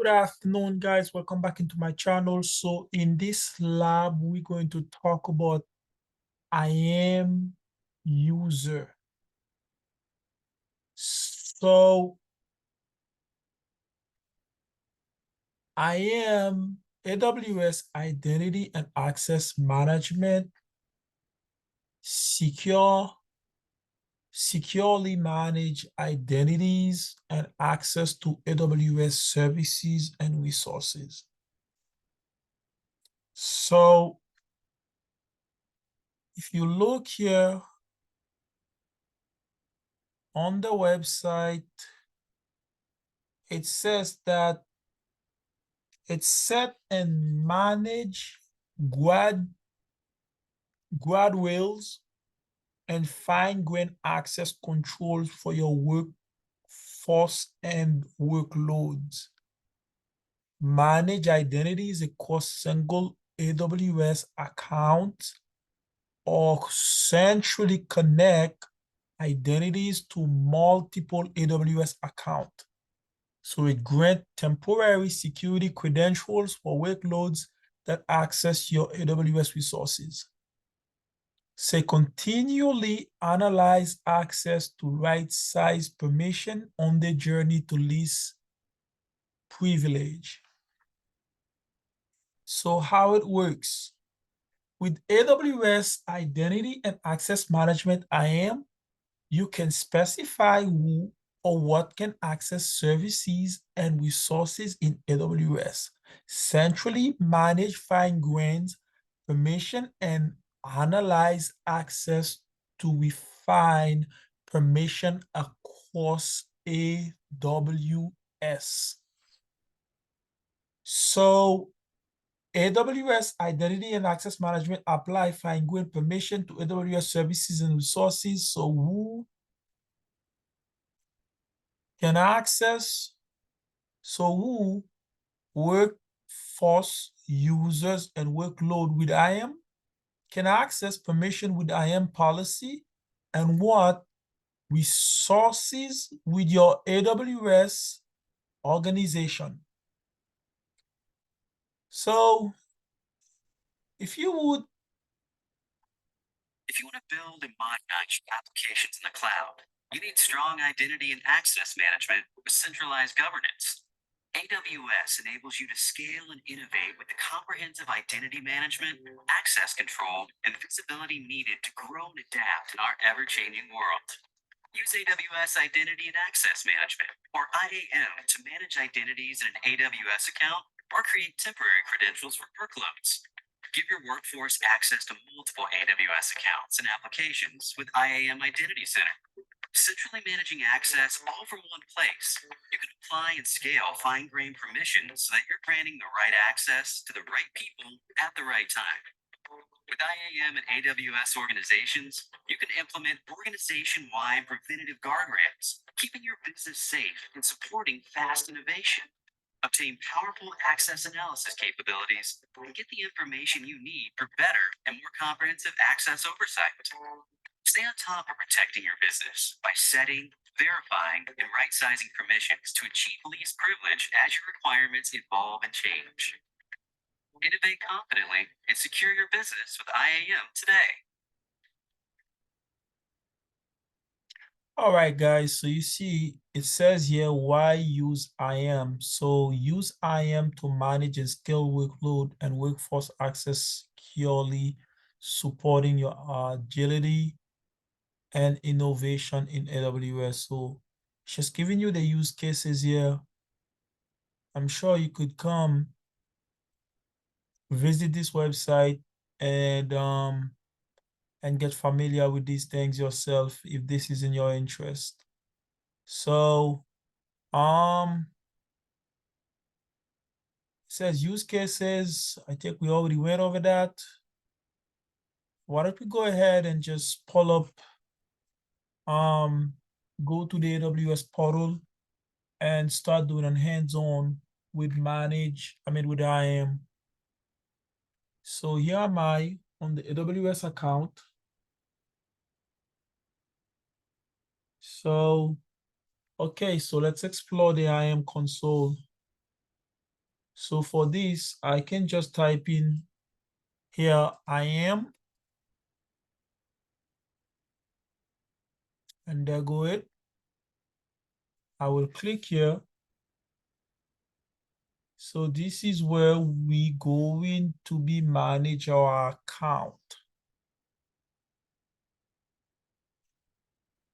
Good afternoon, guys. Welcome back into my channel. So in this lab, we're going to talk about IAM user. So IAM, AWS Identity and Access Management, securely manage identities and access to AWS services and resources. So if you look here on the website, it says that it's set and manage guardrails and fine-grained access controls for your workforce and workloads. Manage identities across single AWS account or centrally connect identities to multiple AWS accounts. So it grants temporary security credentials for workloads that access your AWS resources. Say continually analyze access to right-size permission on the journey to least privilege. So how it works. With AWS Identity and Access Management IAM, you can specify who or what can access services and resources in AWS, centrally manage fine-grained permission, and analyze access to refine permission across AWS. So AWS Identity and Access Management apply fine-grained permission to AWS services and resources. So who can access, so who workforce users and workload with IAM can access permission with IAM policy, and what resources with your AWS organization. So if you want to build and modernize your applications in the cloud, you need strong identity and access management with centralized governance. AWS enables you to scale and innovate with the comprehensive identity management, access control, and visibility needed to grow and adapt in our ever-changing world. Use AWS Identity and Access Management, or IAM, to manage identities in an AWS account or create temporary credentials for workloads. Give your workforce access to multiple AWS accounts and applications with IAM Identity Center. Centrally managing access all from one place, you can apply and scale fine-grained permissions so that you're granting the right access to the right people at the right time. With IAM and AWS organizations, you can implement organization-wide preventative guardrails, keeping your business safe and supporting fast innovation. Obtain powerful access analysis capabilities and get the information you need for better and more comprehensive access oversight. Stay on top of protecting your business by setting, verifying, and right-sizing permissions to achieve least privilege as your requirements evolve and change. Innovate confidently and secure your business with IAM today. All right, guys, so you see it says here why use IAM. So use IAM to manage and scale workload and workforce access securely, supporting your agility and innovation in AWS. So just giving you the use cases here. I'm sure you could come visit this website and get familiar with these things yourself if this is in your interest. So it says use cases. I think we already went over that. Why don't we go ahead and just pull up, go to the AWS portal and start doing a hands-on with with IAM. So here am I on the AWS account. So, okay, so let's explore the IAM console. So for this, I can just type in here IAM, and there go it. I will click here. So this is where we going to be manage our account.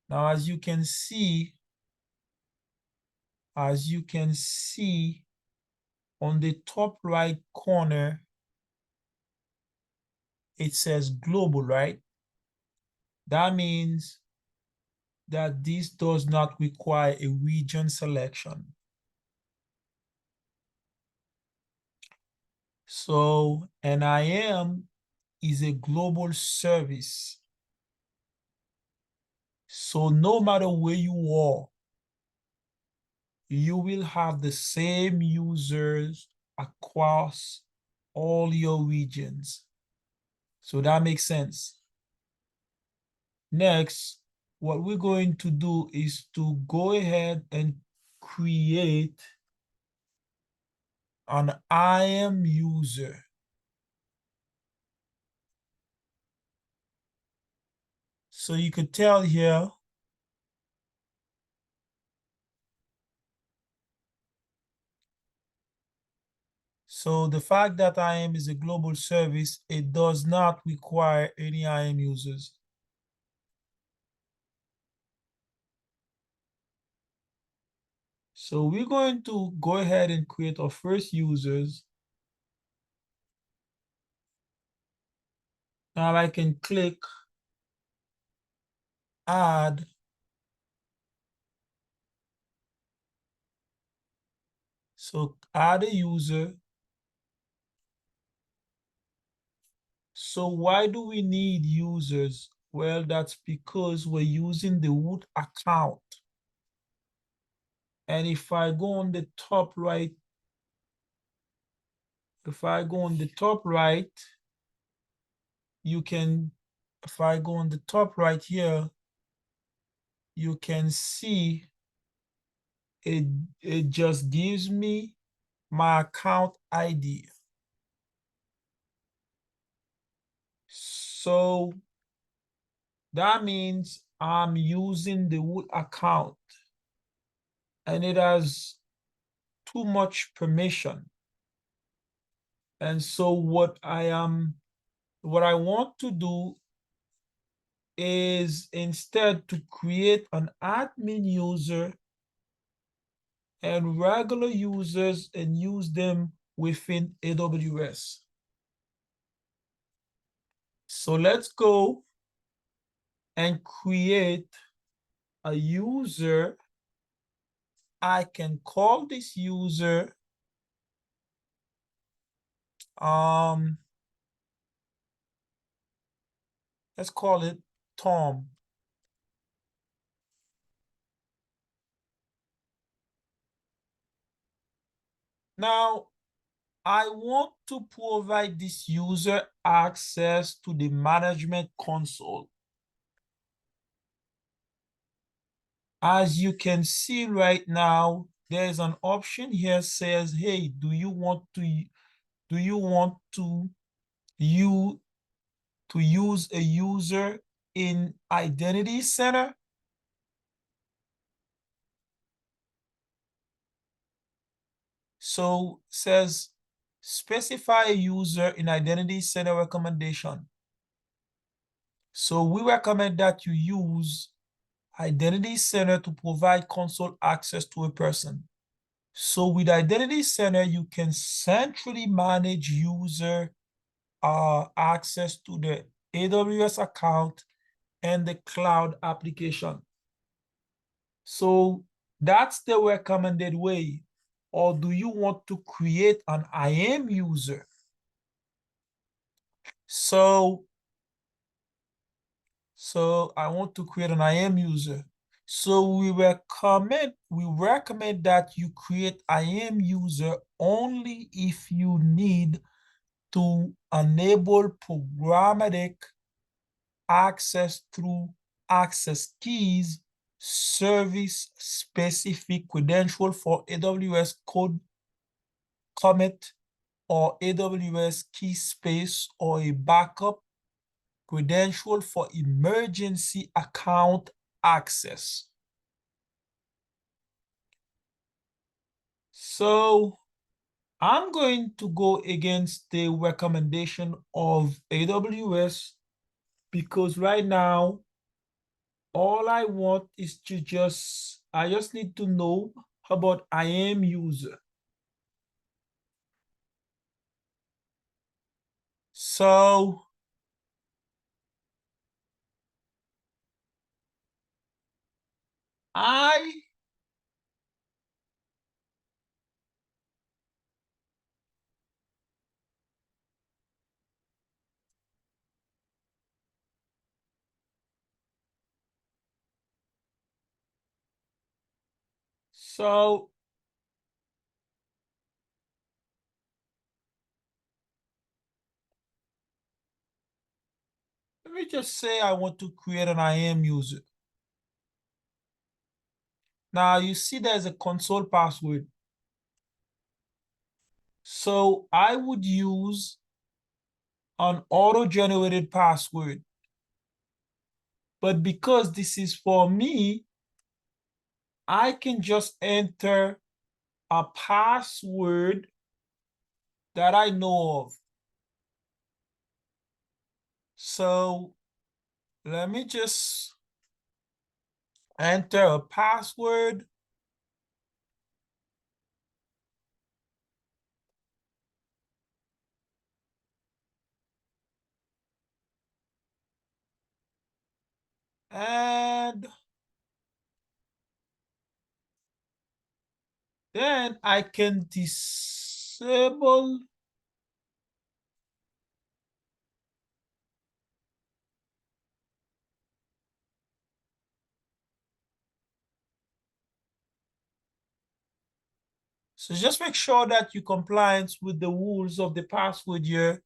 Now, as you can see on the top right corner, it says global, right? That means that this does not require a region selection. So an IAM is a global service. So no matter where you are, you will have the same users across all your regions. So that makes sense. Next, what we're going to do is to go ahead and create an IAM user. So you could tell here, so the fact that IAM is a global service, it does not require any IAM users. So we're going to go ahead and create our first users. Now I can click add. So add a user. So why do we need users? Well, that's because we're using the root account. And if I go on the top right, you can, if I go on the top right here, you can see it just gives me my account ID. So that means I'm using the root account and it has too much permission. And so what I want to do is instead to create an admin user and regular users and use them within AWS. So let's go and create a user. I can call this user let's call it Tom. Now I want to provide this user access to the management console. As you can see right now, there's an option here says, hey, do you want you to use a user in Identity Center? So says specify a user in Identity Center recommendation. So we recommend that you use Identity Center to provide console access to a person. So with Identity Center, you can centrally manage user access to the AWS account and the cloud application. So that's the recommended way. Or do you want to create an IAM user? So I want to create an IAM user. So we recommend that you create IAM user only if you need to enable programmatic access through access keys, service specific credential for AWS commit or AWS key space or a backup credential for emergency account access. So I'm going to go against the recommendation of AWS because right now, all I want is I just need to know about IAM user. So so let me just say I want to create an IAM user. Now you see there's a console password. So I would use an auto-generated password. But because this is for me, I can just enter a password that I know of. So let me just enter a password. And then I can disable. So just make sure that you compliance with the rules of the password here.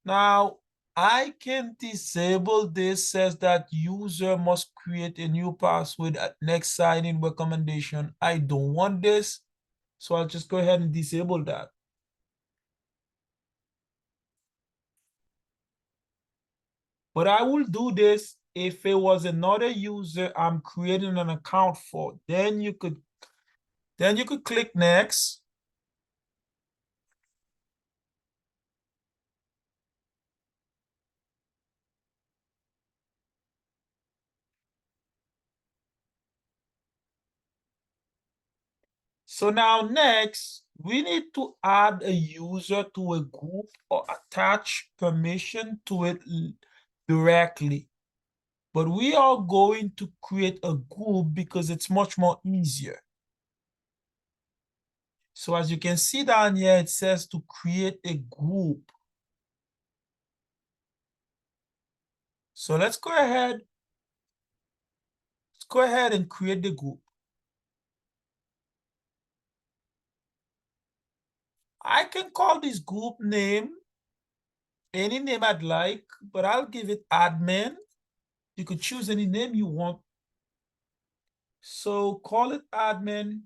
Now, I can disable this, says that user must create a new password at next sign-in recommendation. I don't want this, so I'll just go ahead and disable that. But I will do this if it was another user I'm creating an account for. Then you could click next. So now next, we need to add a user to a group or attach permission to it directly. But we are going to create a group because it's much more easier. So as you can see down here, it says to create a group. So let's go ahead and create the group. I can call this group name any name I'd like, but I'll give it admin. You could choose any name you want. So call it admin.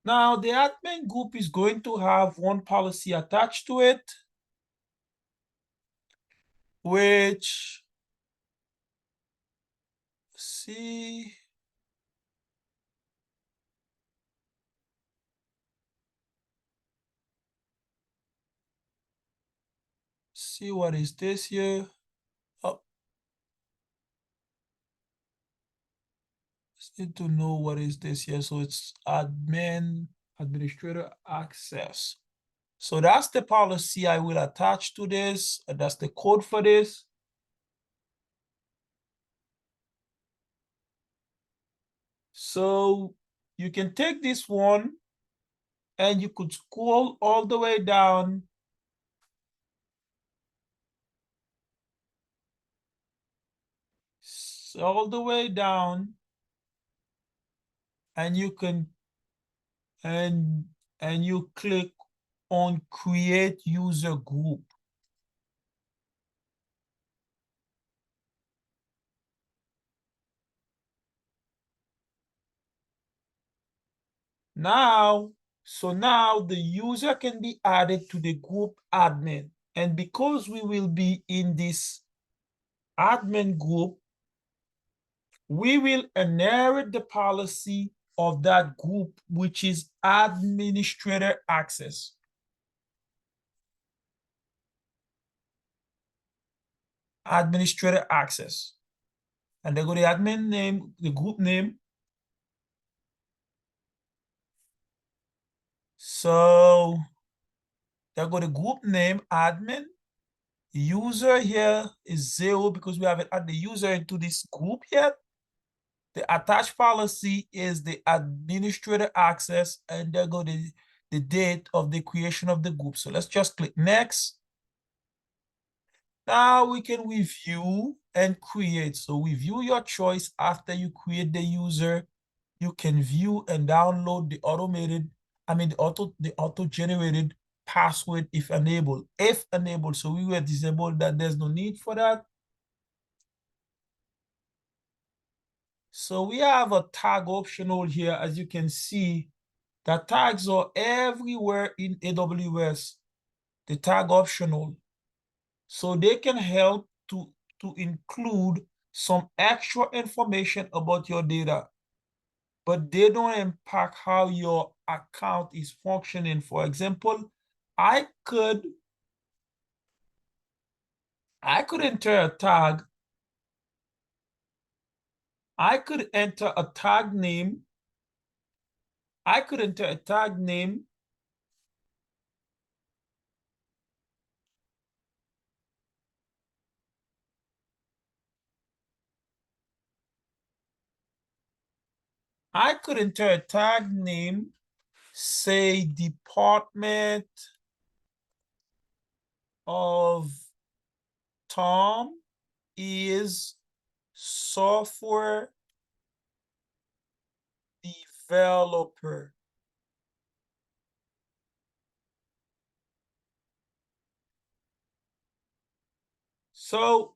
Now the admin group is going to have one policy attached to it, which, see what is this here. Oh, just need to know what is this here. So it's admin administrator access. So that's the policy I will attach to this. That's the code for this. So you can take this one and you could scroll all the way down. All the way down, and you can and you click on create user group. Now, so now the user can be added to the group admin. And because we will be in this admin group, we will inherit the policy of that group, which is administrator access. Administrator access. And they go the admin name, the group name. So they go the group name admin. User here is 0 because we haven't added the user into this group yet. The attached policy is the administrator access, and there go the date of the creation of the group. So let's just click next. Now we can review and create. So review your choice after you create the user. You can view and download the the auto-generated password if enabled. If enabled, so we were disabled that there's no need for that. So we have a tag optional here, as you can see. The tags are everywhere in AWS, the tag optional. So they can help to include some extra information about your data, but they don't impact how your account is functioning. For example, I could enter a tag. I could enter a tag name. I could enter a tag name. I could enter a tag name, say Department of Tom is software developer. So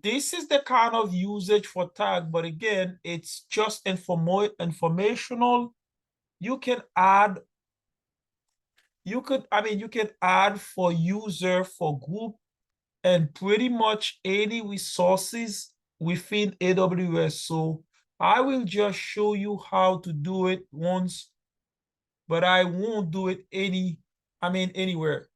this is the kind of usage for tag, but again, it's just informational. You can add, you can add for user, for group, and pretty much any resources within AWS. So I will just show you how to do it once, but I won't do it anywhere.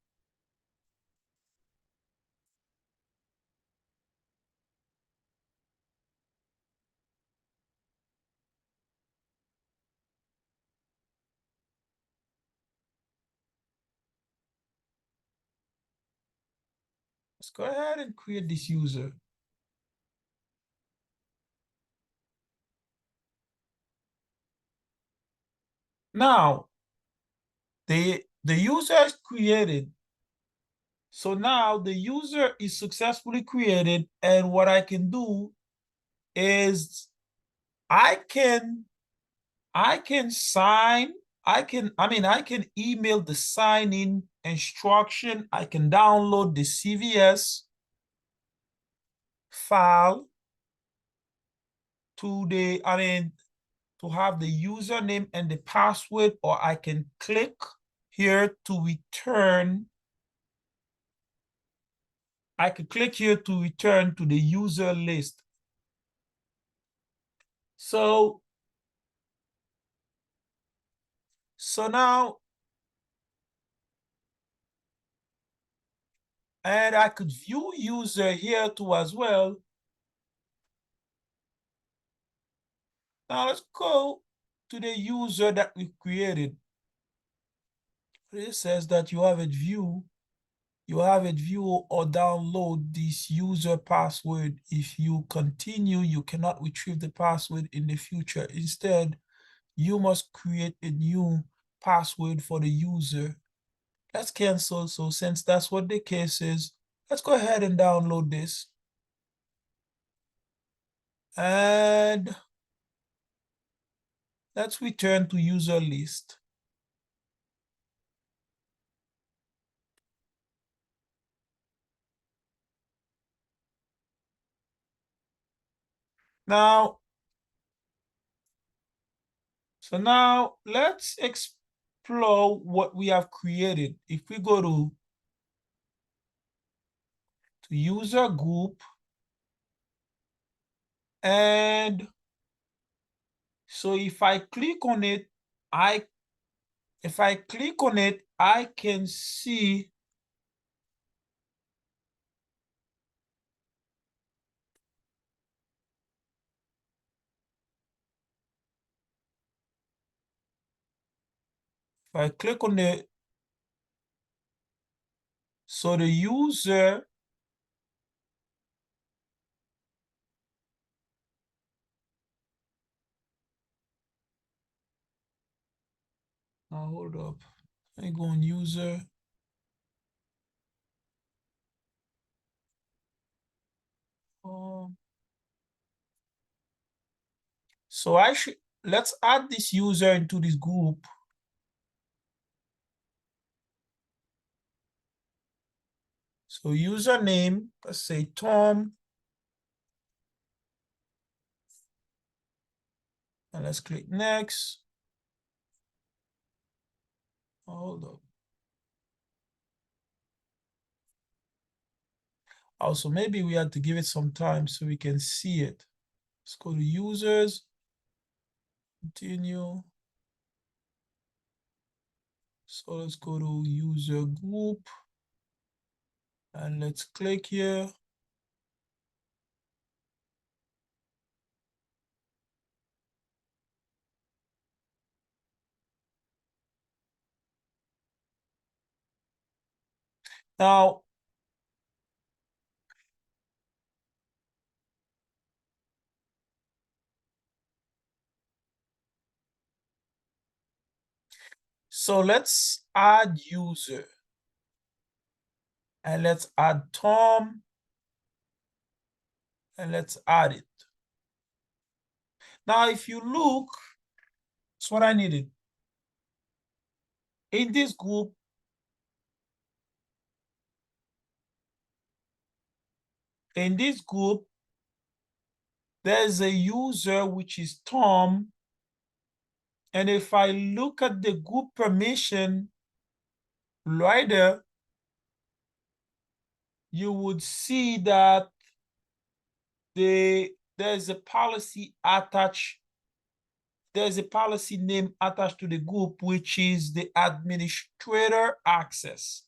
Let's go ahead and create this user. Now, the user is created. So now the user is successfully created, and what I can do is I can sign, I can email the sign in instruction. I can download the CVS file to to have the username and the password, or I can click here to return. I could click here to return to the user list. So now, and I could view user here too as well. Now let's go to the user that we created. It says that you have it view or download this user password. If you continue, you cannot retrieve the password in the future. Instead, you must create a new password for the user. Let's cancel. So since that's what the case is, let's go ahead and download this. And let's return to user list. Now, So now let's explore what we have created. If we go to user group, and so if I click on it, I can see if I click on the so the user now hold up. I go on user. Um, so I should let's add this user into this group. So username, let's say Tom, and let's click next. Hold up. Also, maybe we had to give it some time so we can see it. Let's go to users, continue. So let's go to user group and let's click here. Now, so let's add user and let's add Tom and let's add it. Now, if you look, that's what I needed. In this group, there's a user which is Tom. And if I look at the group permission right there, you would see that there's a policy attached. There's a policy name attached to the group, which is the administrator access,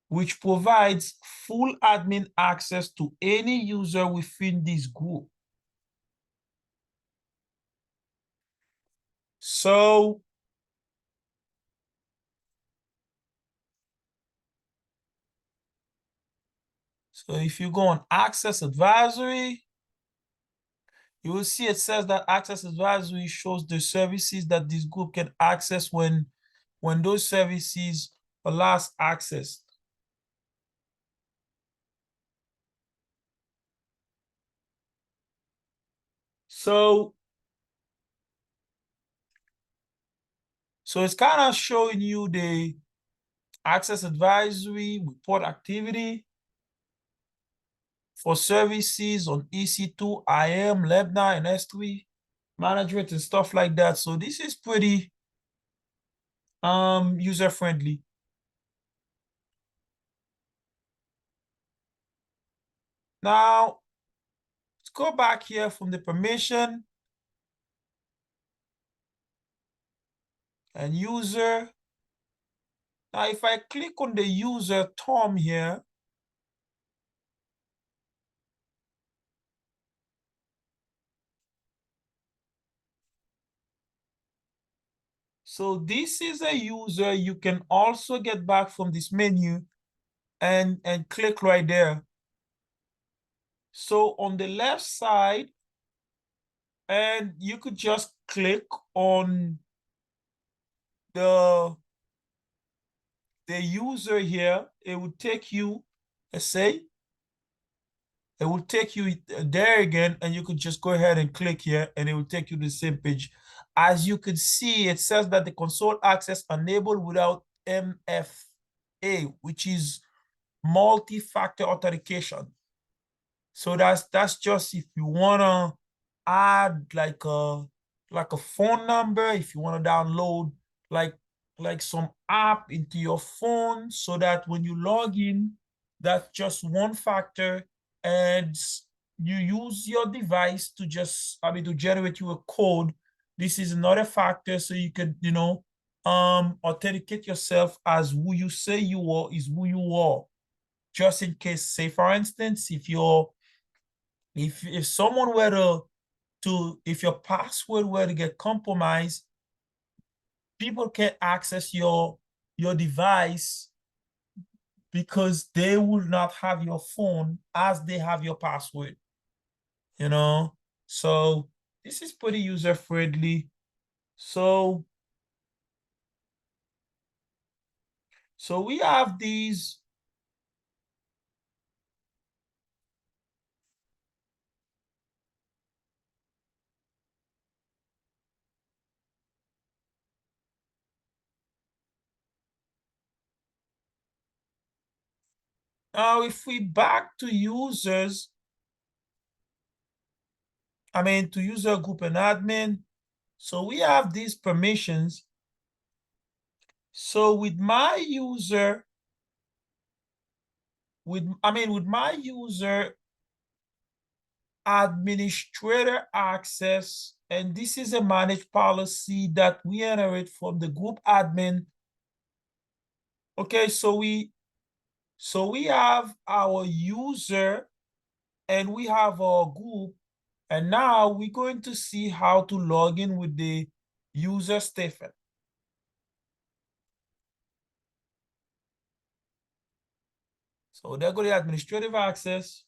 which provides full admin access to any user within this group. So if you go on access advisory, you will see it says that access advisory shows the services that this group can access when those services are last accessed. So it's kind of showing you the access advisory report activity for services on EC2, IAM, Lebna, and S3 management and stuff like that. So this is pretty user friendly. Now let's go back here from the permission and user. Now if I click on the user Tom here, so this is a user you can also get back from this menu and click right there. So on the left side, and you could just click on the user here. It will take you, let's say, it will take you there again, and you could just go ahead and click here, and it will take you to the same page. As you can see, it says that the console access enabled without MFA, which is multi-factor authentication. So that's just if you wanna add like like a phone number if you want to download like some app into your phone so that when you log in, that's just one factor, and you use your device to just, I mean, to generate you a code. This is another factor, so you could, authenticate yourself as who you say you are is who you are. Just in case, say for instance, if someone were to if your password were to get compromised, people can access your device because they will not have your phone as they have your password, you know? So this is pretty user friendly. So we have these. Now, if we back to users, I mean, to user group and admin, so we have these permissions. So with my user, with my user administrator access, and this is a managed policy that we inherit from the group admin. Okay, so we have our user and we have our group, and now we're going to see how to log in with the user Stephen. So there go the administrative access.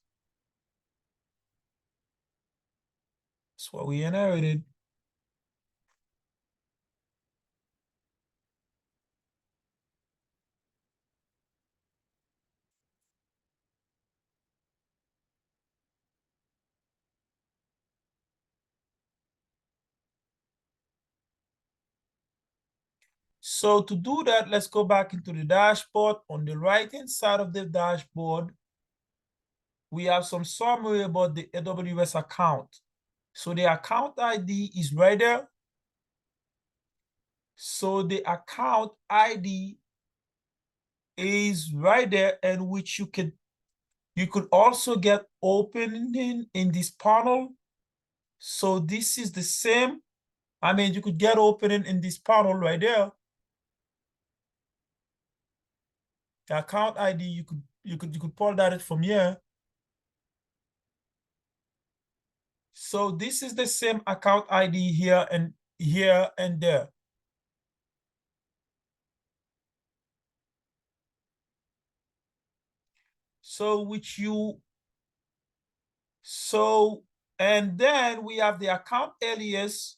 That's what we inherited. So to do that, let's go back into the dashboard. On the right-hand side of the dashboard, we have some summary about the AWS account. So the account ID is right there. So the account ID is right there, and which you could also get opening in this panel. So this is the same. I mean, you could get opening in this panel right there. The account ID, you could pull that from here. So this is the same account ID here and there. So and then we have the account alias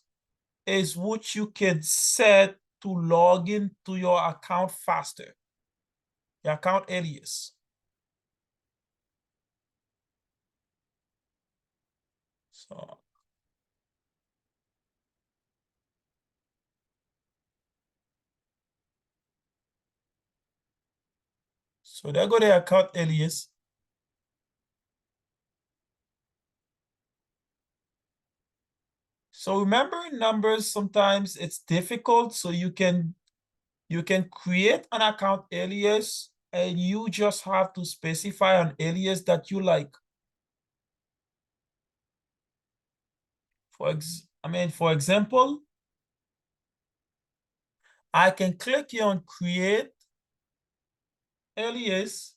is what you can set to log in to your account faster. The account alias. So there go the account alias. So remembering numbers, sometimes it's difficult. So you can create an account alias and you just have to specify an alias that you like. For example, I can click here on create alias.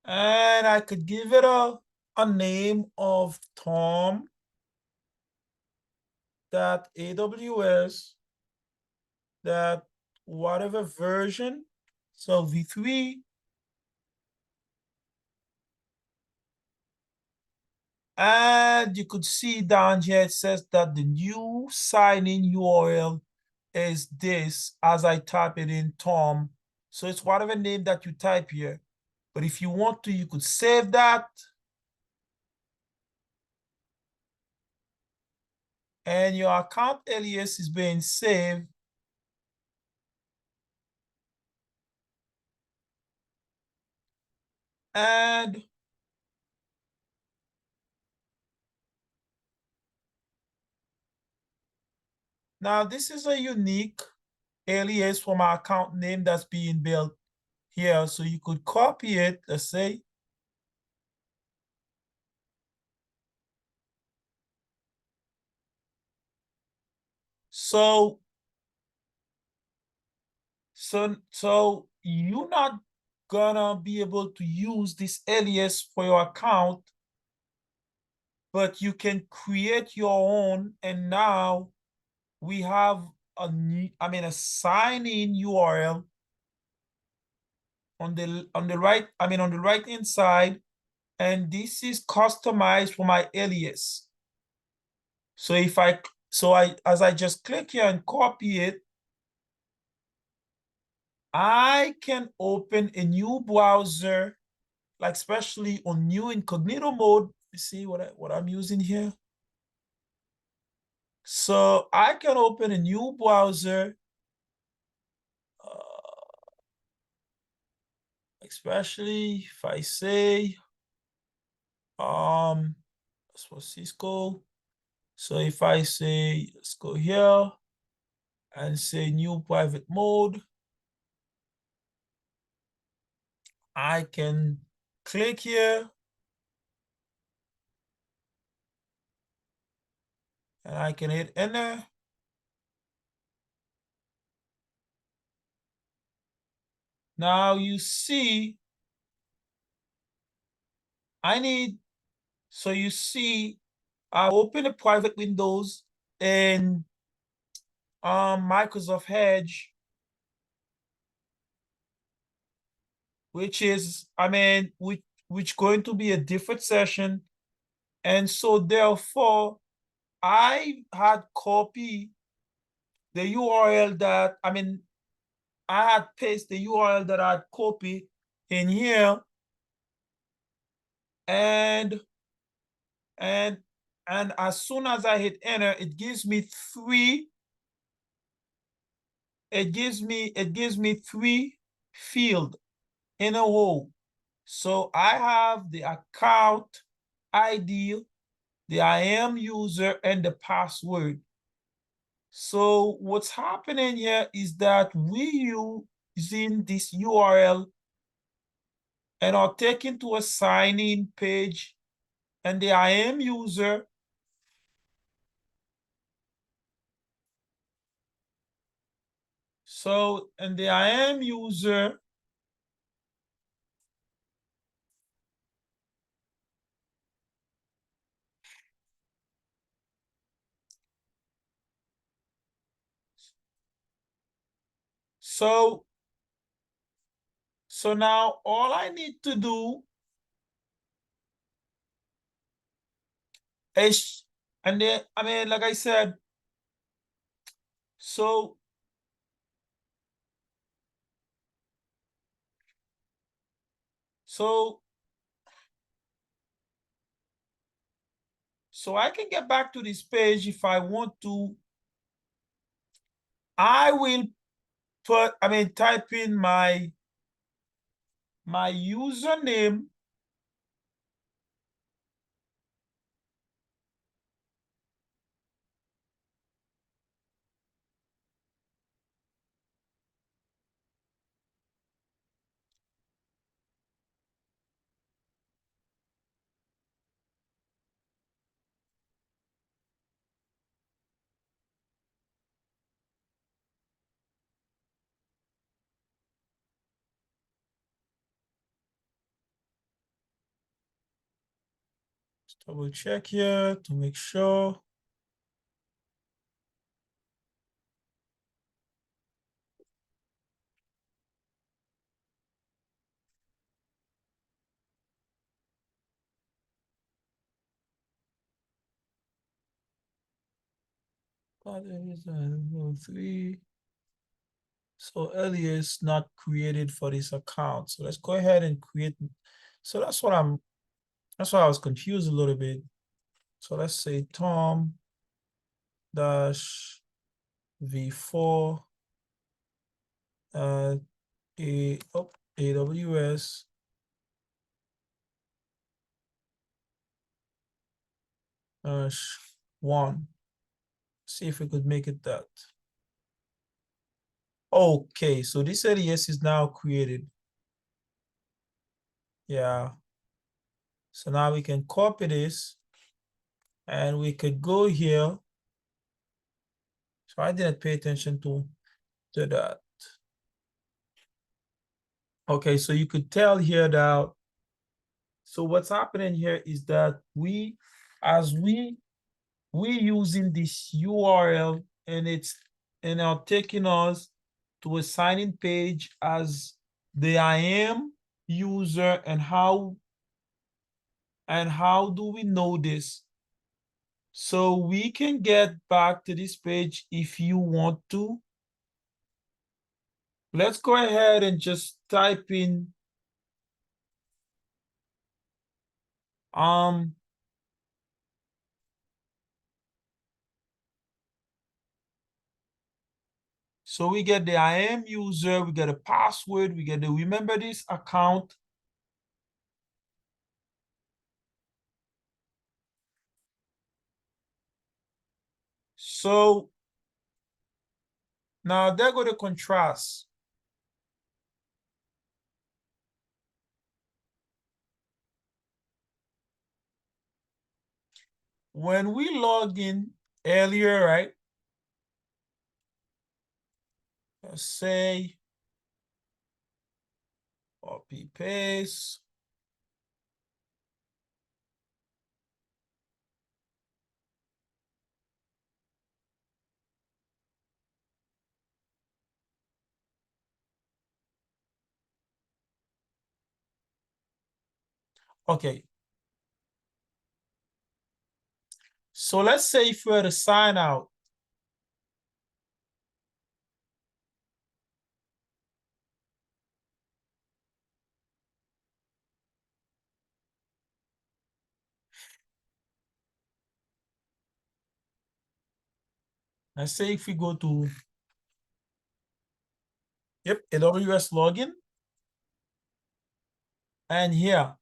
And I could give it a name of Tom that AWS that whatever version. So v3. And you could see down here, it says that the new sign-in URL is this as I type it in Tom. So it's whatever name that you type here. But if you want to, you could save that. And your account alias is being saved. And Now, this is a unique alias for my account name that's being built here. So you could copy it, let's say. So you're not gonna be able to use this alias for your account, but you can create your own. And now we have a new, a sign-in URL on the right, on the right hand side, and this is customized for my alias. So if I as I just click here and copy it, I can open a new browser, like especially on new incognito mode. You see what I'm using here? So I can open a new browser, especially if I say, that's for Cisco. So if I say, let's go here and say new private mode, I can click here and I can hit enter. Now you see, so you see, I open a private Windows in Microsoft Edge, which is, which going to be a different session. And so therefore, I had copied the URL that, I had pasted the URL that I'd copied in here, and and and as soon as I hit enter, it gives me three fields in a row. So I have the account ID, the IAM user, and the password. So what's happening here is that we using this URL and are taken to a sign-in page, and the IAM user, and the IAM user, so now all I need to do is, and then, like I said, so so I can get back to this page if I want to. I will type in my username, double check here to make sure. That is 3. So alias not created for this account. So let's go ahead and create. So that's why I was confused a little bit. So let's say Tom dash v4 AWS dash 1. See if we could make it that. Okay, so this alias is now created. Yeah. So now we can copy this and we could go here. So I didn't pay attention to that. Okay, so you could tell here that, so what's happening here is that as we using this URL and it's now taking us to a sign-in page as the IAM user. And how do we know this? So we can get back to this page if you want to. Let's go ahead and just type in so we get the IAM user, we get a password, we get the remember this account. So now there go the contrast. When we logged in earlier, right? Let's say copy paste. Okay. So let's say if we were to sign out. Let's say if we go to, yep, AWS login. And here,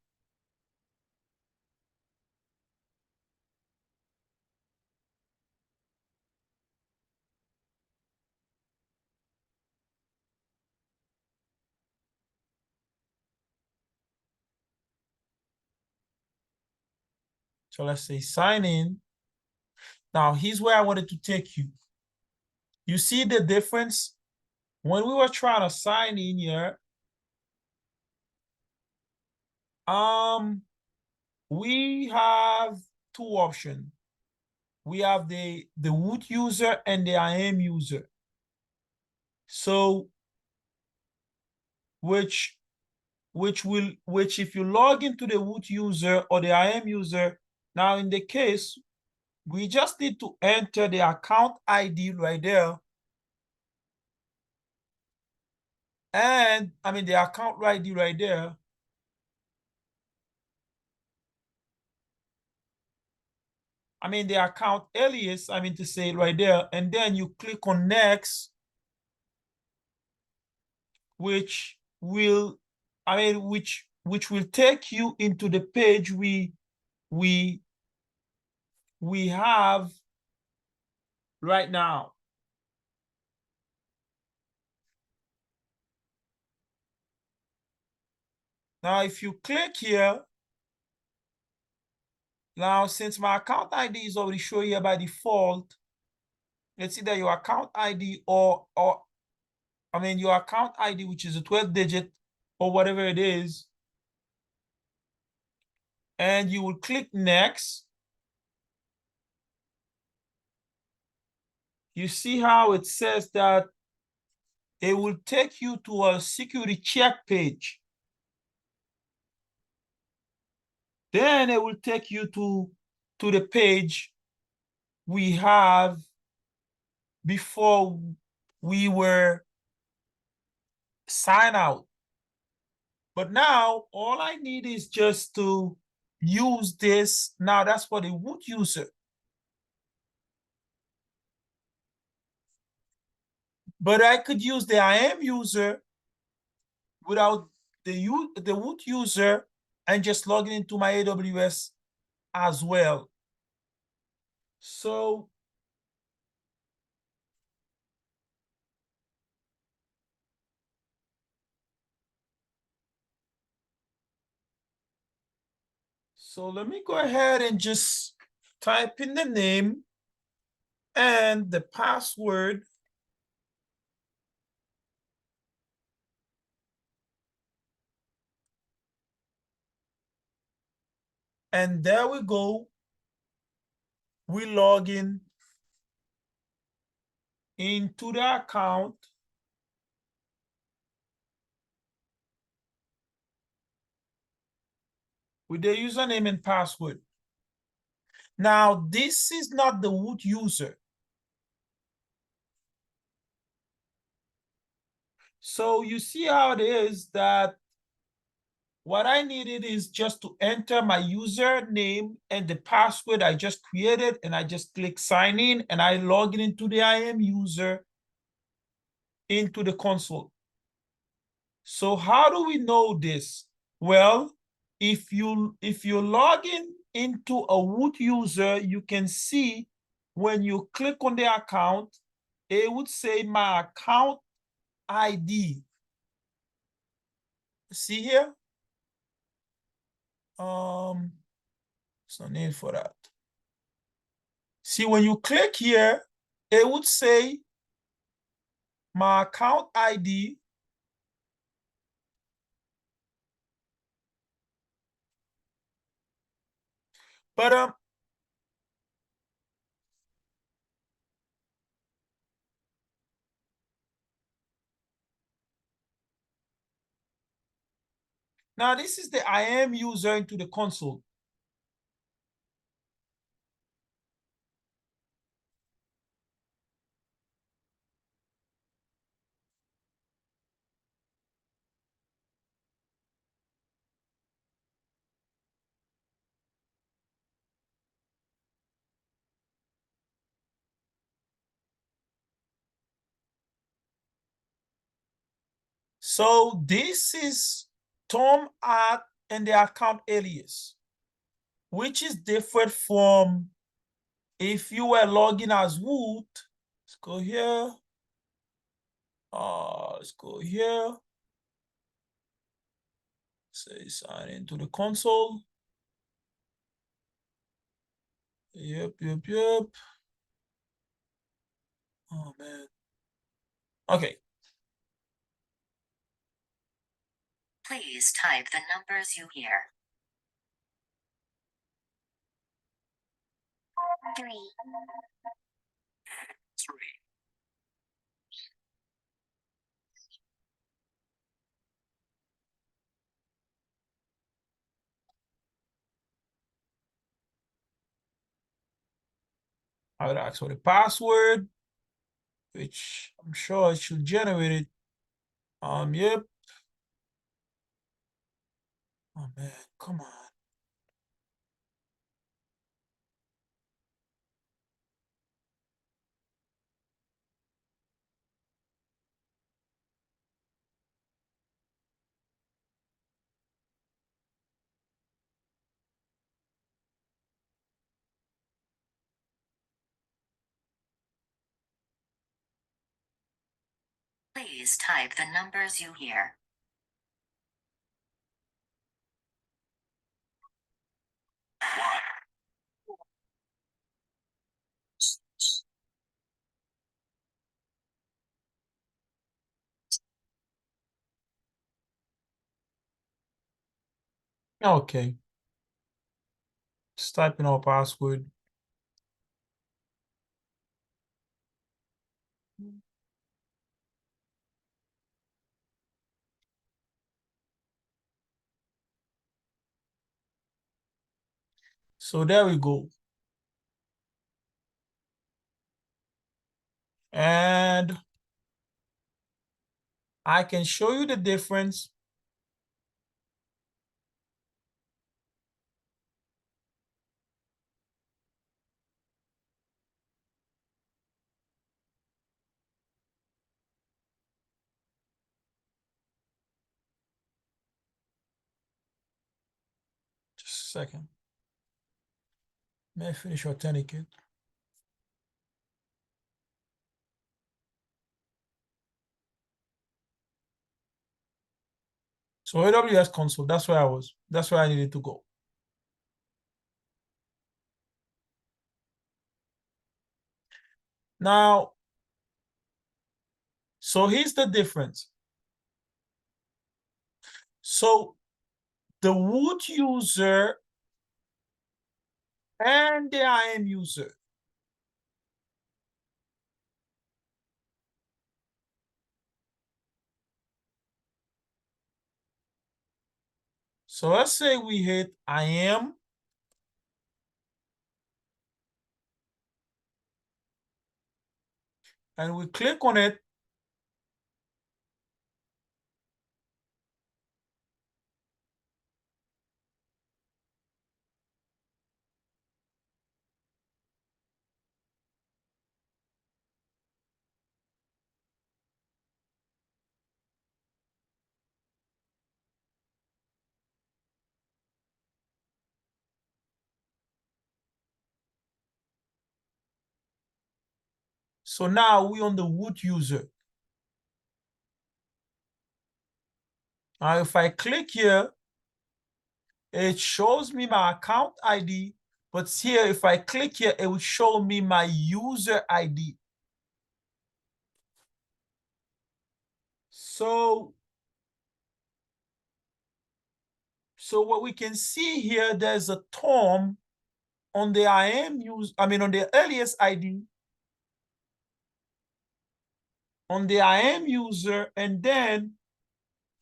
so let's say sign in. Now here's where I wanted to take you. You see the difference? When we were trying to sign in here, we have two options. We have the root user and the IAM user. So which if you log into the root user or the IAM user, now in the case, we just need to enter the account ID right there. And I mean the account ID right there. I mean the account alias, I mean to say right there, and then you click on next, which will, I mean, which will take you into the page we have right now. Now, if you click here, now since my account ID is already shown here by default, let's see that your account ID or I mean your account ID, which is a 12-digit or whatever it is, and you will click next. You see how it says that it will take you to a security check page. Then it will take you to the page we have before we were signed out. But now all I need is just to use this. Now that's for the root user. But I could use the IAM user without the root user and just logging into my AWS as well. So So let me go ahead and just type in the name and the password. And there we go. We log in into the account. With the username and password. Now, this is not the root user. So you see how it is that what I needed is just to enter my username and the password I just created, and I just click sign in and I log in into the IAM user into the console. So how do we know this? Well, if you log in into a root user, you can see when you click on the account, it would say my account ID. See here? There's no need for that. See, when you click here, it would say my account ID. But now this is the IAM user into the console. So this is Tom at and the account alias, which is different from if you were logging as root. Let's go here. Let's go here. Say sign into the console. Yep. Oh man. Okay. Please type the numbers you hear. 3. 3. I would ask for the password, which I'm sure it should generate it. Yep. Oh man, come on. Please type the numbers you hear. 1. Okay. Just type in our password. So there we go. And I can show you the difference. Just a second. Let me finish authenticate. So AWS console, that's where I was. That's where I needed to go. Now, so here's the difference. So the root user and the IAM user. So let's say we hit IAM. And we click on it. So now we're on the root user. Now, if I click here, it shows me my account ID. But here, if I click here, it will show me my user ID. So what we can see here, there's a term on the IAM use, on the alias ID, on the IAM user, and then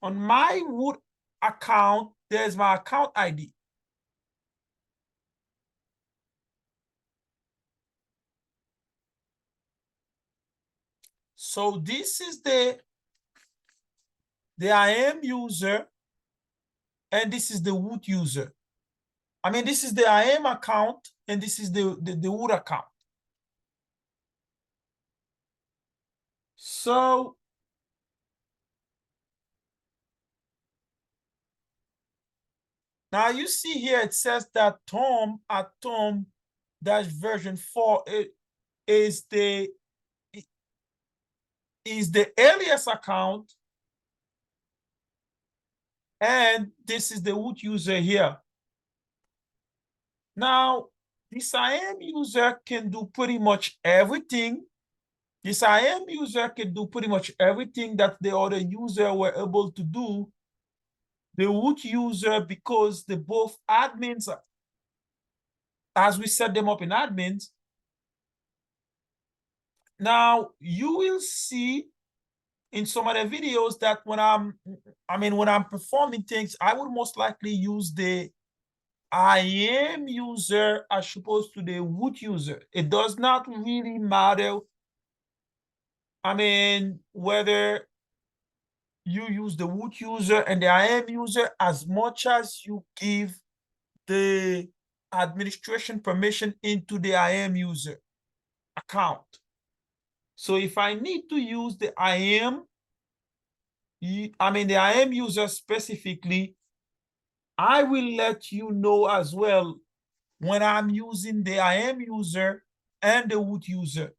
on my root account, there's my account ID. So this is the IAM user, and this is the root user. This is the IAM account, and this is the root account. So now you see here, it says that Tom at Tom dash version 4 is the alias account, and this is the root user here. Now, this IAM user can do pretty much everything. This IAM user can do pretty much everything that the other user were able to do. The root user, because they both admins, as we set them up in admins. Now, you will see in some of the videos that when I'm performing things, I would most likely use the IAM user as opposed to the root user. It does not really matter, whether you use the root user and the IAM user, as much as you give the administration permission into the IAM user account. So if I need to use the IAM, the IAM user specifically, I will let you know as well when I'm using the IAM user and the root user.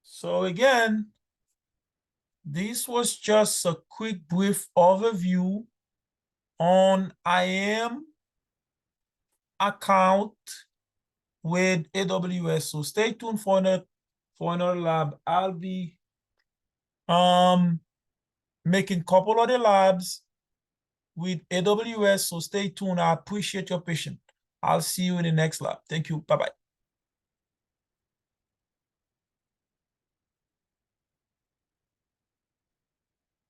So again, this was just a quick brief overview on IAM account with AWS. So stay tuned for another lab. I'll be making a couple other labs with AWS. So stay tuned. I appreciate your patience. I'll see you in the next lab. Thank you. Bye-bye.